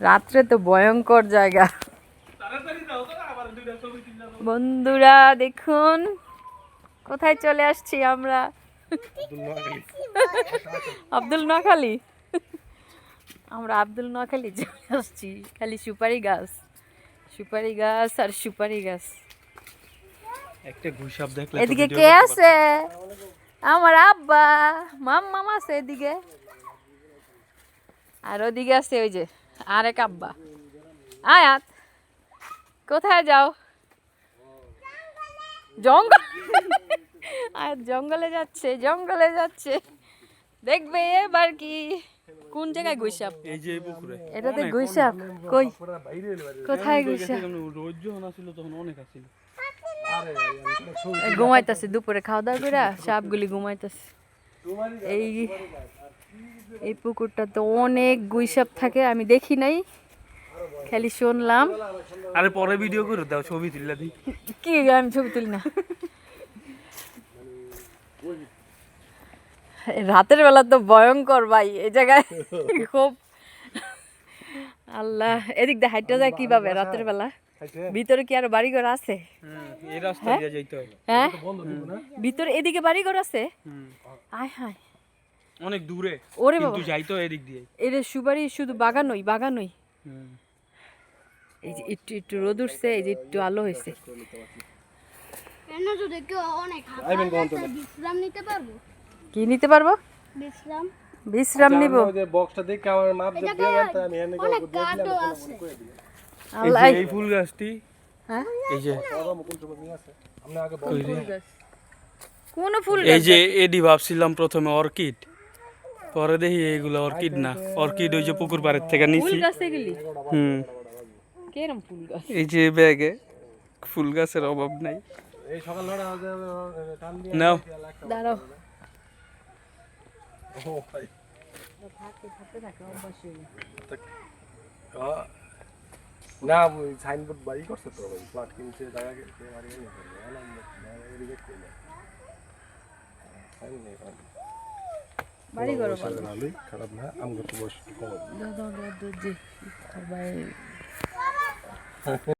রাত্রে তো ভয়ঙ্কর জায়গা। বন্ধুরা দেখুন কোথায় চলে আসছি আমরা, আব্দুল নোয়াখালী। আমরা আব্দুল নোয়াখালী চলে আসছি। খালি সুপারি গাছ, সুপারি গাছ আর সুপারি গাছ। এদিকে কে আছে? আমার আব্বা, মাম্মা আছে এদিকে, আর ওদিকে আছে ওই যে আরেক আব্বা। আয়াত কোথায় যাও? জঙ্গল। আয়াত জঙ্গলে যাচ্ছে, জঙ্গলে যাচ্ছে। দেখবে এবার কি কোন জায়গায় গুইসাপ? এই যে পুকুরে এটাতে গুইসাপ কই? কোথায় গুইসাপ? রোজ যখন আসছিল তখন অনেক আসছিল। ঘুমাইতেছে দুপুরে খাওয়া দাওয়া করে সাপগুলি ঘুমাইতেছে। এই এই পুকুরটা তো অনেক গুইসাপ থাকে, আমি দেখি নাই, খালি শুনলাম। আরে পরে ভিডিও করে দাও, ছবি তুললা দিই। কি আমি ছবি তুলি না। রাতের বেলা তো ভয়ঙ্কর ভাই এই জায়গায় খুব। আল্লাহ, এদিক দিয়ে হাইটটা যায় কিভাবে রাতের বেলা? ভিতরে কি আর বাড়িঘর আছে? এই রাস্তা দিয়ে যাইতে হয়। হ্যাঁ ভিতরে এদিকে বাড়িঘর আছে? আয় হায় অনেক দূরে, ওরে কিন্তু বাবা, যাইতো এদিক দিয়ে। এর সুপারি শুধু বাগানই বাগানই। এই যে একটু একটু রোদ উঠছে, এই যে একটু আলো হয়েছে। বিশ্রাম নিতে পারবো? কি নিতে পারবো? বিশ্রাম বিশ্রাম নিব। যে বক্সটা দেখে আমার মাপ দিয়ে দেন, আমি এনে অনেক কাঠও আছে। আল্লাহ, এই ফুল গাছটি, হ্যাঁ এই যে কোন ফুল? এই যে এডি ভাবছিলাম প্রথমে অর্কিড, পরে দেখি এইগুলো অর্কিড না, অর্কিড ওই যে পুকুর পাড়ের থেকে ফুল নিছি। গাছ এগুলি কেরম ফুল গাছ? এই যে ব্যাগে ফুল গাছের অভাব নাই। এই সকাল 9টা বাজে টান দিয়ে নাও দাঁড়াও। ও ভাই না সাইনবোর্ড বাড়ি করছে তো ভাই, প্লট কিনছে জায়গা কিনছে বাড়ি নিয়ে বাড়ি করো ভালোই, খারাপ না। আমগো তো বয়স কম। দাও দাও দাও জি ভাই।